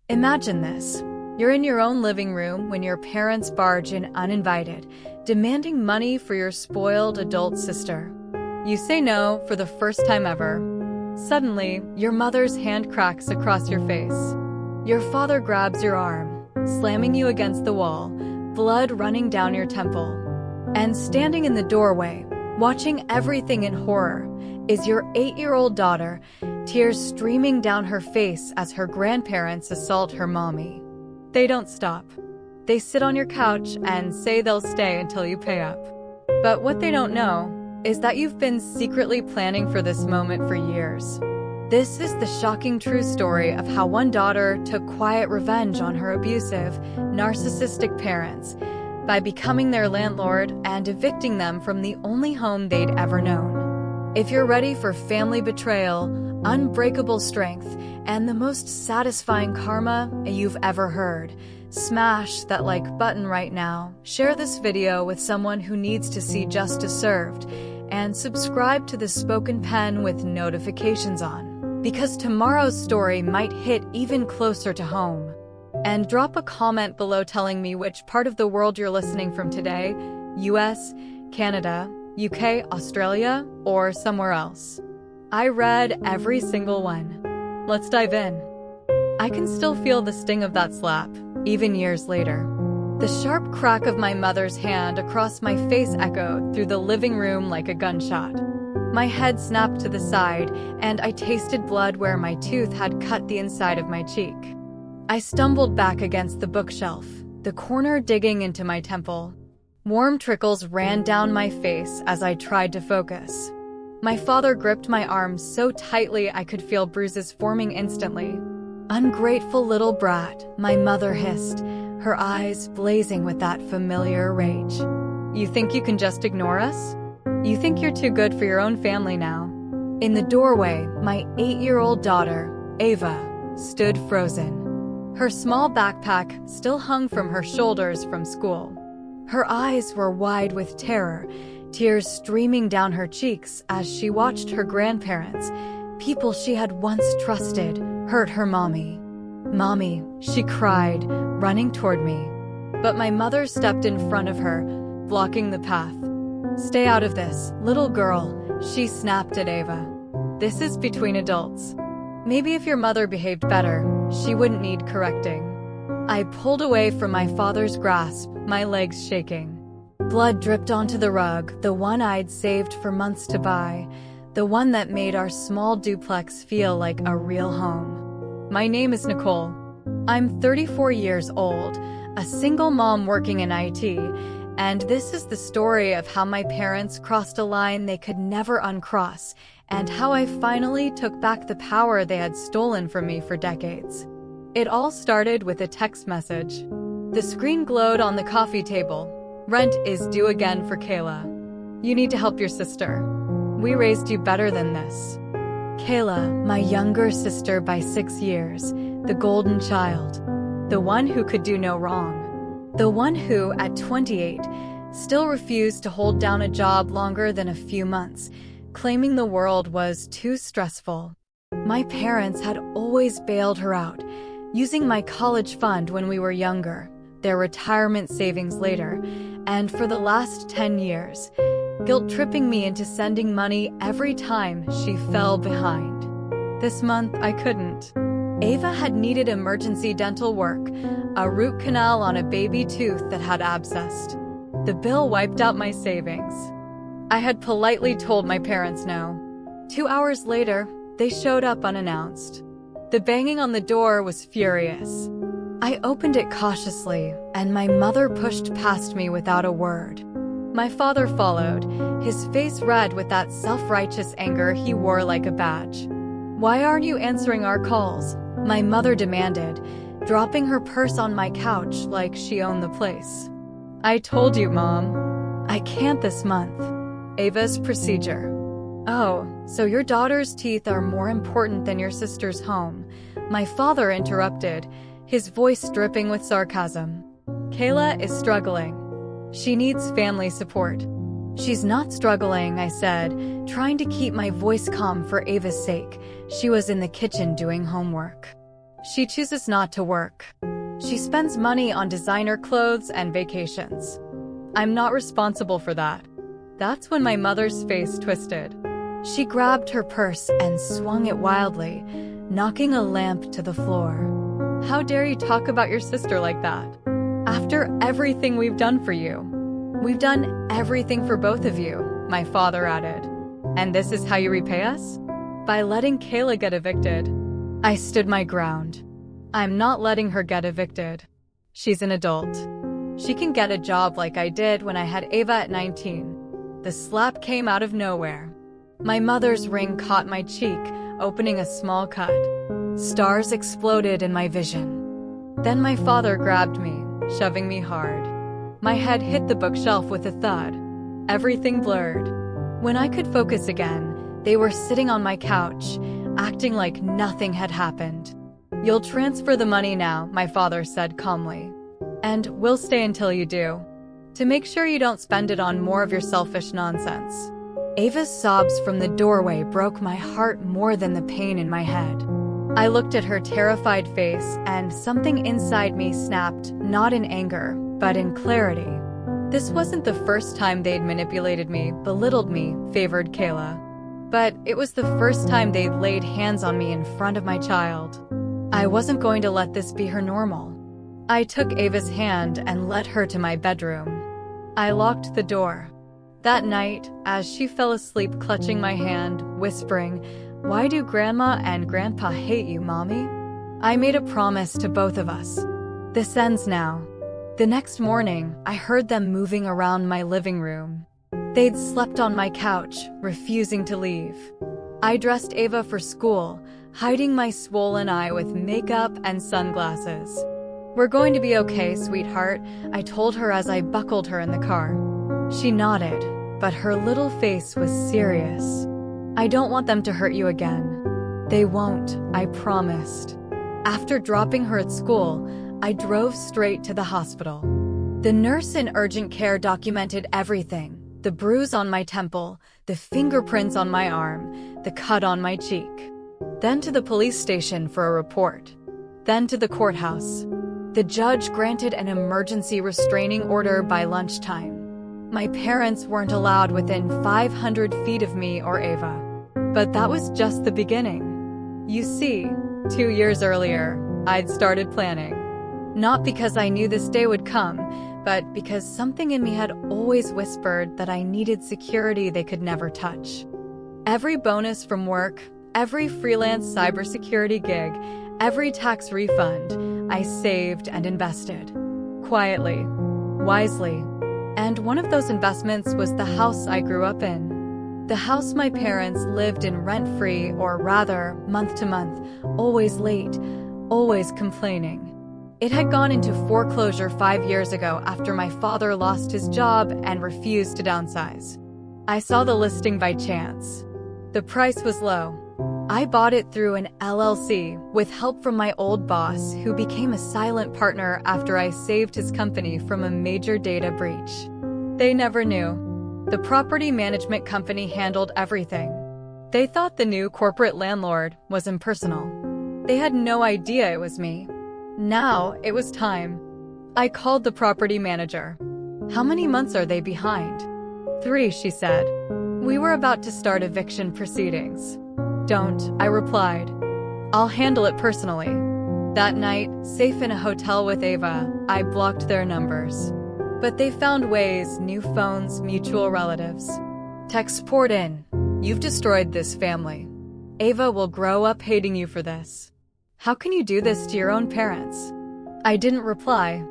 Imagine this. You're in your own living room when your parents barge in uninvited, demanding money for your spoiled adult sister. You say no for the first time ever. Suddenly, your mother's hand cracks across your face. Your father grabs your arm, slamming you against the wall, blood running down your temple. And standing in the doorway, watching everything in horror, is your 8-year-old daughter, tears streaming down her face as her grandparents assault her mommy. They don't stop. They sit on your couch and say they'll stay until you pay up. But what they don't know is that you've been secretly planning for this moment for years. This is the shocking true story of how one daughter took quiet revenge on her abusive, narcissistic parents by becoming their landlord and evicting them from the only home they'd ever known. If you're ready for family betrayal, unbreakable strength, and the most satisfying karma you've ever heard, smash that like button right now, share this video with someone who needs to see justice served, and subscribe to the Spoken Pen with notifications on, because tomorrow's story might hit even closer to home. And drop a comment below telling me which part of the world you're listening from today, US, Canada, UK, Australia, or somewhere else. I read every single one. Let's dive in. I can still feel the sting of that slap, even years later. The sharp crack of my mother's hand across my face echoed through the living room like a gunshot. My head snapped to the side, and I tasted blood where my tooth had cut the inside of my cheek. I stumbled back against the bookshelf, the corner digging into my temple. Warm trickles ran down my face as I tried to focus. My father gripped my arm so tightly I could feel bruises forming instantly. "Ungrateful little brat," my mother hissed, her eyes blazing with that familiar rage. "You think you can just ignore us? You think you're too good for your own family now?" In the doorway, my 8-year-old daughter, Ava, stood frozen. Her small backpack still hung from her shoulders from school. Her eyes were wide with terror, tears streaming down her cheeks as she watched her grandparents, people she had once trusted, hurt her mommy. "Mommy," she cried, running toward me. But my mother stepped in front of her, blocking the path. "Stay out of this, little girl," she snapped at Ava. "This is between adults. Maybe if your mother behaved better, she wouldn't need correcting." I pulled away from my father's grasp, my legs shaking. Blood dripped onto the rug, the one I'd saved for months to buy, the one that made our small duplex feel like a real home. My name is Nicole. I'm 34 years old, a single mom working in IT, and this is the story of how my parents crossed a line they could never uncross, and how I finally took back the power they had stolen from me for decades. It all started with a text message. The screen glowed on the coffee table. "Rent is due again for Kayla. You need to help your sister. We raised you better than this." Kayla, my younger sister by 6 years, the golden child, the one who could do no wrong, the one who, at 28, still refused to hold down a job longer than a few months, claiming the world was too stressful. My parents had always bailed her out, using my college fund when we were younger, their retirement savings later, and for the last 10 years, guilt-tripping me into sending money every time she fell behind. This month, I couldn't. Ava had needed emergency dental work, a root canal on a baby tooth that had abscessed. The bill wiped out my savings. I had politely told my parents no. 2 hours later, they showed up unannounced. The banging on the door was furious. I opened it cautiously, and my mother pushed past me without a word. My father followed, his face red with that self-righteous anger he wore like a badge. "Why aren't you answering our calls?" my mother demanded, dropping her purse on my couch like she owned the place. "I told you, Mom. I can't this month." Ava's procedure. "Oh, so your daughter's teeth are more important than your sister's home," my father interrupted, his voice dripping with sarcasm. "Kayla is struggling. She needs family support." "She's not struggling," I said, trying to keep my voice calm for Ava's sake. She was in the kitchen doing homework. She chooses not to work. She spends money on designer clothes and vacations. I'm not responsible for that. That's when my mother's face twisted. She grabbed her purse and swung it wildly, knocking a lamp to the floor. How dare you talk about your sister like that? After everything we've done for you. We've done everything for both of you, my father added. And this is how you repay us? By letting Kayla get evicted. I stood my ground. I'm not letting her get evicted. She's an adult. She can get a job like I did when I had Ava at 19. The slap came out of nowhere. My mother's ring caught my cheek, opening a small cut. Stars exploded in my vision. Then my father grabbed me, shoving me hard. My head hit the bookshelf with a thud. Everything blurred. When I could focus again, they were sitting on my couch, acting like nothing had happened. You'll transfer the money now, my father said calmly. And we'll stay until you do. To make sure you don't spend it on more of your selfish nonsense. Ava's sobs from the doorway broke my heart more than the pain in my head. I looked at her terrified face, and something inside me snapped, not in anger, but in clarity. This wasn't the first time they'd manipulated me, belittled me, favored Kayla. But it was the first time they'd laid hands on me in front of my child. I wasn't going to let this be her normal. I took Ava's hand and led her to my bedroom. I locked the door. That night, as she fell asleep clutching my hand, whispering, "Why do Grandma and Grandpa hate you, Mommy?" I made a promise to both of us. This ends now. The next morning, I heard them moving around my living room. They'd slept on my couch, refusing to leave. I dressed Ava for school, hiding my swollen eye with makeup and sunglasses. "We're going to be okay, sweetheart," I told her as I buckled her in the car. She nodded, but her little face was serious. "I don't want them to hurt you again." "They won't," I promised. After dropping her at school, I drove straight to the hospital. The nurse in urgent care documented everything: the bruise on my temple, the fingerprints on my arm, the cut on my cheek. Then to the police station for a report. Then to the courthouse. The judge granted an emergency restraining order by lunchtime. My parents weren't allowed within 500 feet of me or Ava. But that was just the beginning. You see, 2 years earlier, I'd started planning. Not because I knew this day would come, but because something in me had always whispered that I needed security they could never touch. Every bonus from work, every freelance cybersecurity gig, every tax refund, I saved and invested. Quietly, wisely. And one of those investments was the house I grew up in. The house my parents lived in rent-free, or rather, month to month, always late, always complaining. It had gone into foreclosure 5 years ago after my father lost his job and refused to downsize. I saw the listing by chance. The price was low. I bought it through an LLC with help from my old boss, who became a silent partner after I saved his company from a major data breach. They never knew. The property management company handled everything. They thought the new corporate landlord was impersonal. They had no idea it was me. Now it was time. I called the property manager. "How many months are they behind?" "3, she said. We were about to start eviction proceedings. "Don't," I replied. "I'll handle it personally." That night, safe in a hotel with Ava, I blocked their numbers. But they found ways: new phones, mutual relatives. Texts poured in. "You've destroyed this family. Ava will grow up hating you for this. How can you do this to your own parents?" I didn't reply.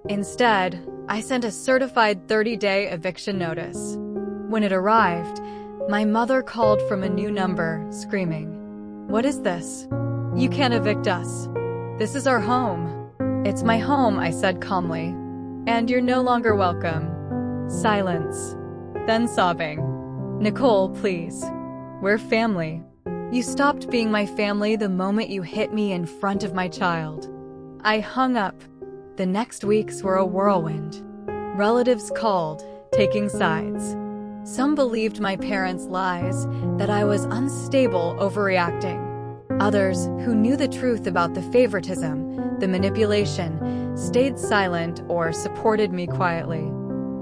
Instead, I sent a certified 30-day eviction notice. When it arrived, my mother called from a new number, screaming, "What is this? You can't evict us. This is our home." "It's my home," I said calmly. "And you're no longer welcome." Silence. Then sobbing. "Nicole, please. We're family. You stopped being my family the moment you hit me in front of my child." I hung up. The next weeks were a whirlwind. Relatives called, taking sides. Some believed my parents' lies, that I was unstable, overreacting. Others, who knew the truth about the favoritism, the manipulation, stayed silent or supported me quietly.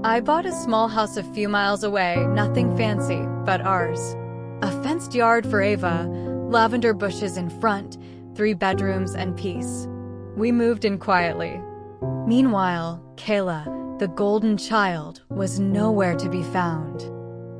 I bought a small house a few miles away, nothing fancy, but ours. A fenced yard for Ava, lavender bushes in front, 3 bedrooms and peace. We moved in quietly. Meanwhile, Kayla, the golden child, was nowhere to be found.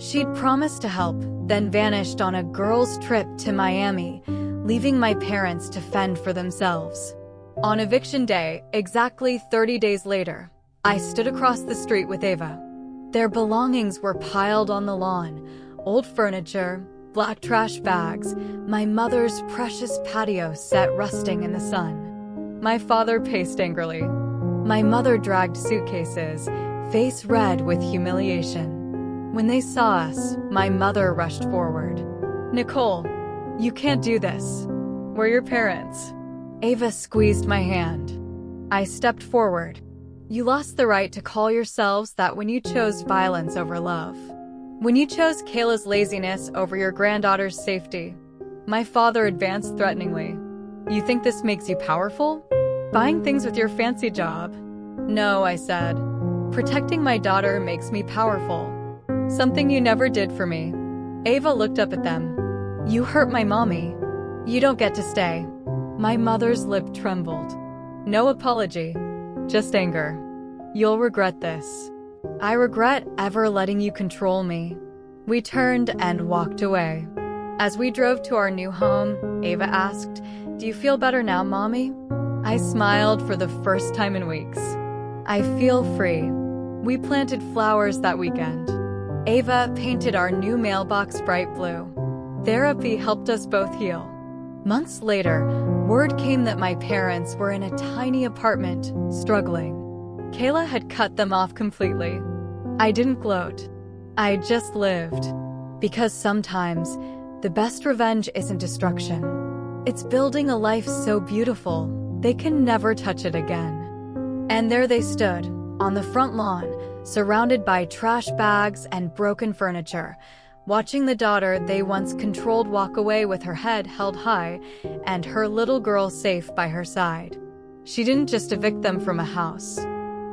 She'd promised to help, then vanished on a girls' trip to Miami, leaving my parents to fend for themselves. On eviction day, exactly 30 days later, I stood across the street with Ava. Their belongings were piled on the lawn, old furniture, black trash bags, my mother's precious patio set rusting in the sun. My father paced angrily. My mother dragged suitcases, face red with humiliation. When they saw us, my mother rushed forward. "Nicole, you can't do this. We're your parents." Ava squeezed my hand. I stepped forward. "You lost the right to call yourselves that when you chose violence over love. When you chose Kayla's laziness over your granddaughter's safety." My father advanced threateningly. "You think this makes you powerful? Buying things with your fancy job?" "No," I said. "Protecting my daughter makes me powerful. Something you never did for me." Ava looked up at them. "You hurt my mommy. You don't get to stay." My mother's lip trembled. No apology, just anger. "You'll regret this." "I regret ever letting you control me." We turned and walked away. As we drove to our new home, Ava asked, "Do you feel better now, Mommy?" I smiled for the first time in weeks. "I feel free." We planted flowers that weekend. Ava painted our new mailbox bright blue. Therapy helped us both heal. Months later, word came that my parents were in a tiny apartment, struggling. Kayla had cut them off completely. I didn't gloat. I just lived. Because sometimes, the best revenge isn't destruction. It's building a life so beautiful, they can never touch it again. And there they stood, on the front lawn, surrounded by trash bags and broken furniture, watching the daughter they once controlled walk away with her head held high and her little girl safe by her side. She didn't just evict them from a house.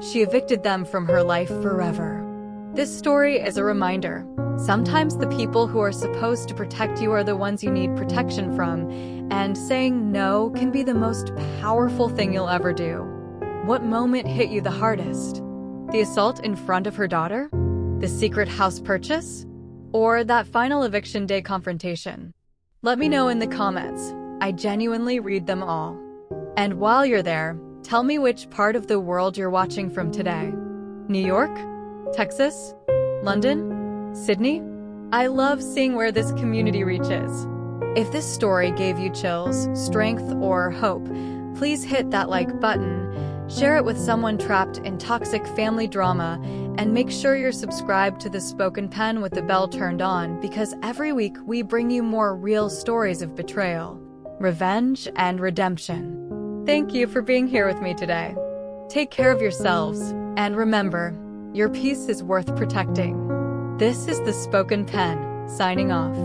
She evicted them from her life forever. This story is a reminder. Sometimes the people who are supposed to protect you are the ones you need protection from, and saying no can be the most powerful thing you'll ever do. What moment hit you the hardest? The assault in front of her daughter? The secret house purchase? Or that final eviction day confrontation? Let me know in the comments. I genuinely read them all. And while you're there, tell me which part of the world you're watching from today. New York? Texas? London? Sydney? I love seeing where this community reaches. If this story gave you chills, strength, or hope, please hit that like button, share it with someone trapped in toxic family drama, and make sure you're subscribed to The Spoken Pen with the bell turned on, because every week we bring you more real stories of betrayal, revenge, and redemption. Thank you for being here with me today. Take care of yourselves, and remember, your peace is worth protecting. This is The Spoken Pen, signing off.